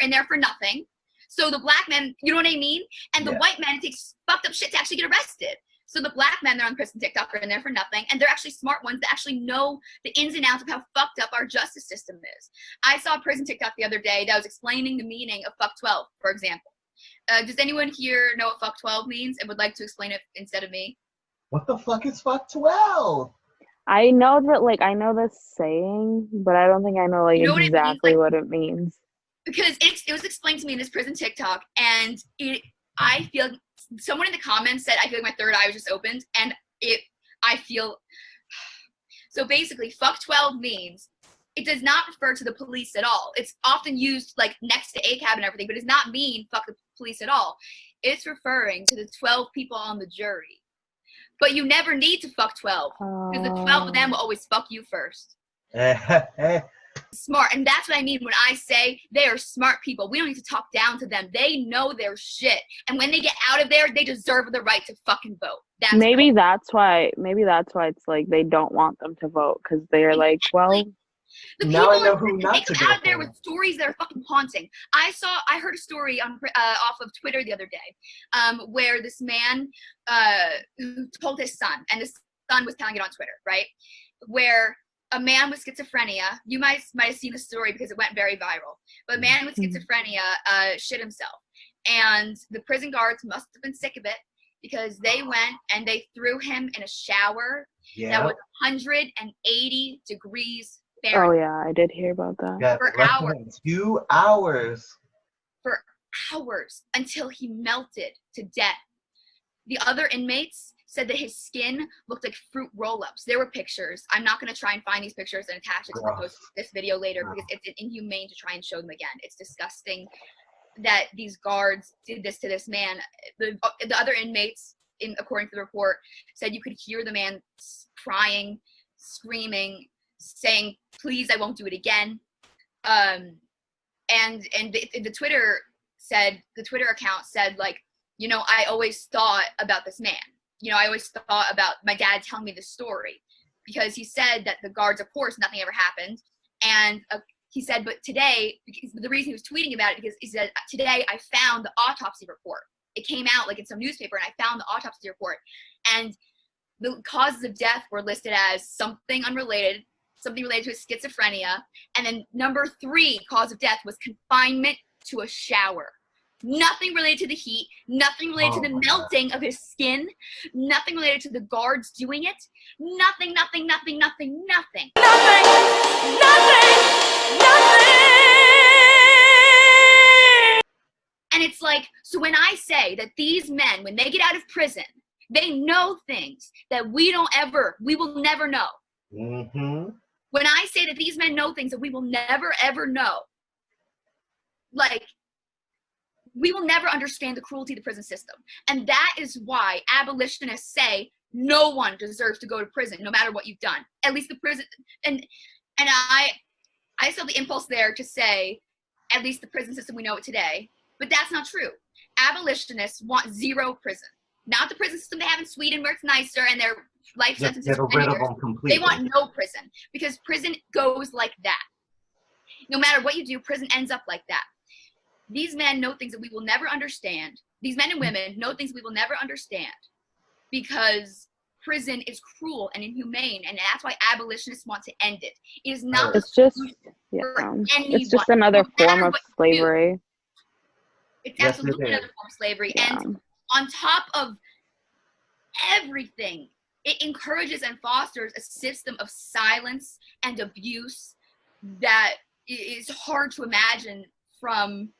in there for nothing. So the black men, you know what I mean? And the white men take fucked up shit to actually get arrested. So the black men, they're on prison TikTok, are in there for nothing. And they're actually smart ones that actually know the ins and outs of how fucked up our justice system is. I saw a prison TikTok the other day that was explaining the meaning of fuck 12, for example. Does anyone here know what fuck 12 means and would like to explain it instead of me? What the fuck is fuck 12? I know that, like, I know the saying, but I don't think I know, like, you know exactly what it means? What it means. Because it was explained to me in this prison TikTok, and I feel, someone in the comments said, I feel like my third eye was just opened, and so basically, fuck 12 means, it does not refer to the police at all. It's often used, like, next to ACAB and everything, but it does not mean fuck the police at all. It's referring to the 12 people on the jury. But you never need to fuck 12, because the 12 of them will always fuck you first. Smart, and that's what I mean when I say they are smart people. We don't need to talk down to them. They know their shit, and when they get out of there, they deserve the right to fucking vote. Maybe that's why it's like they don't want them to vote, because they're like, well, the now I know people who not to go out there with stories that are fucking haunting. I heard a story on off of Twitter the other day, where this man who told his son, and his son was telling it on Twitter, right? Where a man with schizophrenia, you might have seen the story because it went very viral, but a man with schizophrenia shit himself. And the prison guards must have been sick of it, because they went and they threw him in a shower that was 180 degrees Fahrenheit. Oh yeah, I did hear about that. Yeah, for hours. 2 hours. For hours, until he melted to death. The other inmates said that his skin looked like fruit roll-ups. There were pictures. I'm not going to try and find these pictures and attach it to this video later, because it's inhumane to try and show them again. It's disgusting that these guards did this to this man. The other inmates, according to the report, said you could hear the man crying, screaming, saying, "Please, I won't do it again." And the Twitter account said, like, you know, I always thought about this man. You know, I always thought about my dad telling me this story, because he said that the guards, of course, nothing ever happened. And he said, but today, because the reason he was tweeting about it, because he said, today I found the autopsy report. It came out like in some newspaper, and I found the autopsy report. And the causes of death were listed as something unrelated, something related to his schizophrenia. And then number 3 cause of death was confinement to a shower. Nothing related to the heat, nothing related to the melting of his skin, nothing related to the guards doing it, nothing. And it's like, so when I say that these men, when they get out of prison, they know things that we will never know. Mm-hmm. When I say that these men know things that we will never, ever know, like, we will never understand the cruelty of the prison system. And that is why abolitionists say no one deserves to go to prison, no matter what you've done. At least the prison, and I still have the impulse there to say, at least the prison system we know it today, but that's not true. Abolitionists want zero prison. Not the prison system they have in Sweden, where it's nicer and their life sentences get rid of them completely. They want no prison, because prison goes like that. No matter what you do, prison ends up like that. These men know things that we will never understand. These men and women know things we will never understand, because prison is cruel and inhumane, and that's why abolitionists want to end it. It is not it's just another form of slavery. It's absolutely another form of slavery. Yeah. And on top of everything, it encourages and fosters a system of silence and abuse that is hard to imagine from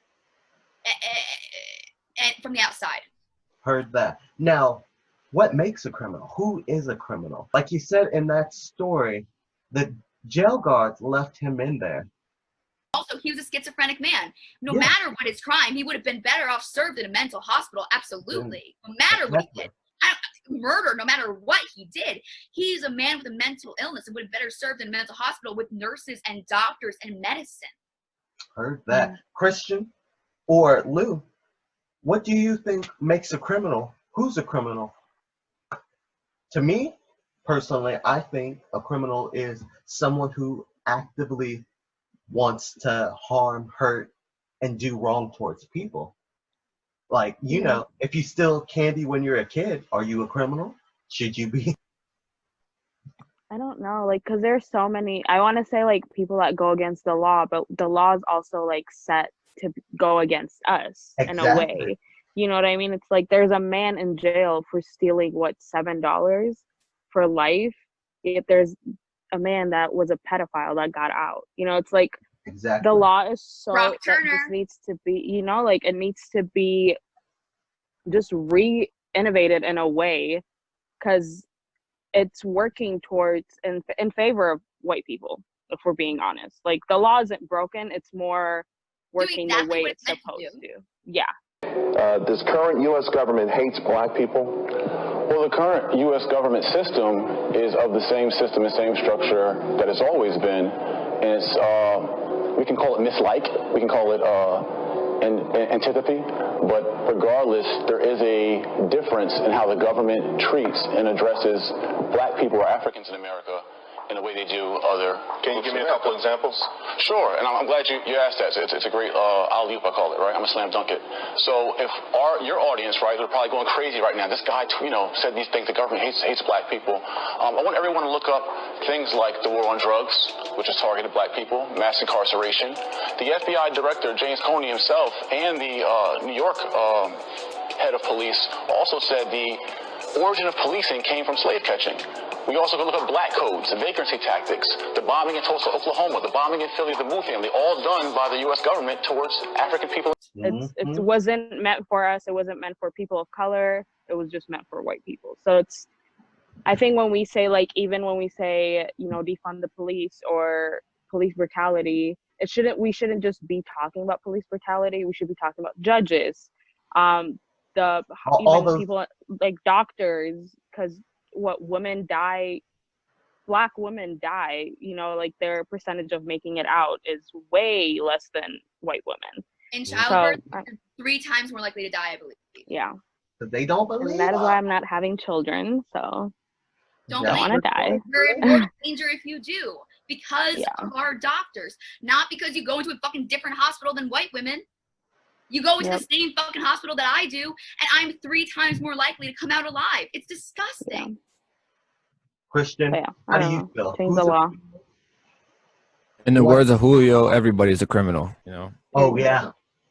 the outside. Heard that. Now, what makes a criminal? Who is a criminal? Like you said in that story, the jail guards left him in there. Also, he was a schizophrenic man. No matter what his crime, he would have been better off served in a mental hospital. Absolutely. No matter what he did. Murder, no matter what he did. He's a man with a mental illness and would have better served in a mental hospital with nurses and doctors and medicine. Heard that. Christian or Lou, what do you think makes a criminal? Who's a criminal? To me, personally, I think a criminal is someone who actively wants to harm, hurt, and do wrong towards people. Like, you know, if you steal candy when you're a kid, are you a criminal? Should you be? I don't know, like, because there's so many, I want to say, like, people that go against the law, but the law is also, like, set to go against us in a Exactly. way. You know what I mean? It's like there's a man in jail for stealing, what, $7 for life, yet there's a man that was a pedophile that got out. You know, it's like Exactly. the law is so, Brock that Turner. just needs to be, you know, like, it needs to be just re-innovated in a way, because it's working towards in favor of white people, if we're being honest. Like, the law isn't broken, it's more working the way it's supposed to. Yeah. This current U.S. government hates black people. Well, the current U.S. government system is of the same system and same structure that it's always been, and it's we can call it mislike, we can call it antipathy, but regardless, there is a difference in how the government treats and addresses black people or Africans in America in the way they do other. Can you give me a couple examples? Sure, and I'm glad you asked that. It's a great alley-oop, I call it, right? I'm a slam dunk it. So if your audience, right, they're probably going crazy right now. This guy, said these things. The government hates black people. I want everyone to look up things like the war on drugs, which has targeted black people, mass incarceration. The FBI director, James Comey himself, and the New York head of police also said the origin of policing came from slave catching. We also can look at black codes, the vagrancy tactics, the bombing in Tulsa, Oklahoma, the bombing in Philly, the Moo family, all done by the U.S. government towards African people. It wasn't meant for us. It wasn't meant for people of color. It was just meant for white people. So I think when we say, like, even when we say, defund the police or police brutality, we shouldn't just be talking about police brutality. We should be talking about judges, even people like doctors, because black women die, like their percentage of making it out is way less than white women. In childbirth, 3 times more likely to die, I believe. Yeah. They don't believe. And that is why I'm not having children, so don't want to die. You're in more danger if you do, because of our doctors, not because you go into a fucking different hospital than white women. You go into the same fucking hospital that I do, and I'm 3 times more likely to come out alive. It's disgusting. Yeah. Christian, how do you feel? Change the law. In the words of Julio, everybody's a criminal, Oh, yeah.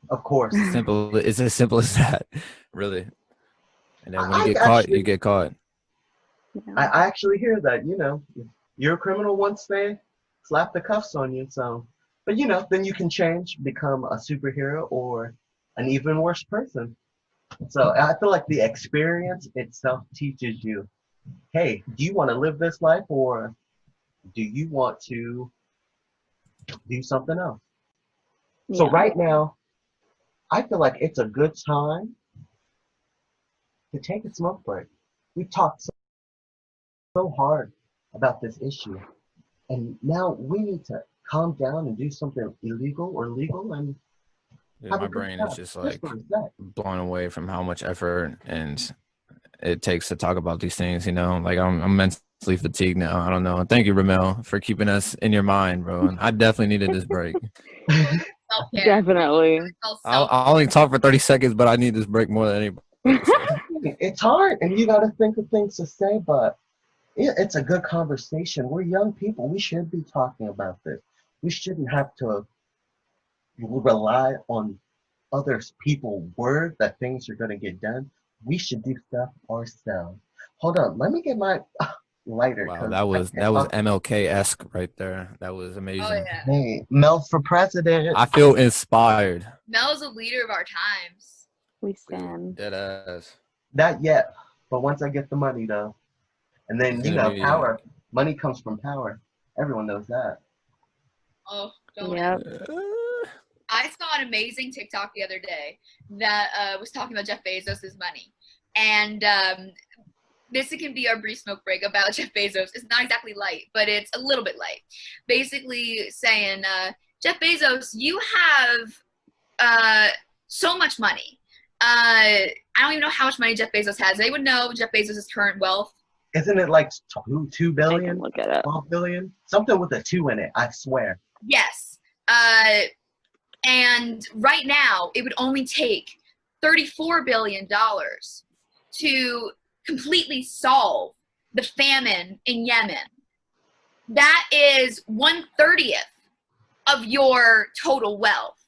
Of course. It's as simple as that, really. And then when you get caught, you get caught. Yeah. I actually hear that, you're a criminal once they slap the cuffs on you. So, but then you can change, become a superhero or an even worse person. So I feel like the experience itself teaches you, hey, do you want to live this life or do you want to do something else? Yeah. So right now, I feel like it's a good time to take a smoke break. We've talked so hard about this issue, and now we need to calm down and do something illegal or legal. And my brain is just like blown away from how much effort and it takes to talk about these things. Like I'm mentally fatigued now. I don't know. Thank you, Ramel, for keeping us in your mind, bro. I definitely needed this break. Definitely. I'll only talk for 30 seconds, but I need this break more than anybody. It's hard, and you got to think of things to say, but it's a good conversation. We're young people. We should be talking about this. We shouldn't have to rely on other people's word that things are going to get done. We should do stuff ourselves. Hold on. Let me get my lighter. Wow, that was MLK-esque right there. That was amazing. Oh, yeah. Hey, Mel for president. I feel inspired. Mel's a leader of our times. We stand. Dead ass. Not yet, but once I get the money, though. And then, power. Money comes from power. Everyone knows that. Oh, don't. Yep. I saw an amazing TikTok the other day that was talking about Jeff Bezos' money. And this can be our brief smoke break about Jeff Bezos. It's not exactly light, but it's a little bit light. Basically saying, Jeff Bezos, you have so much money. I don't even know how much money Jeff Bezos has. They would know Jeff Bezos' current wealth. Isn't it like 2 billion? I can look at it. 12 billion? Something with a 2 in it, I swear. Yes. And right now, it would only take $34 billion to completely solve the famine in Yemen. That is 1/30 of your total wealth.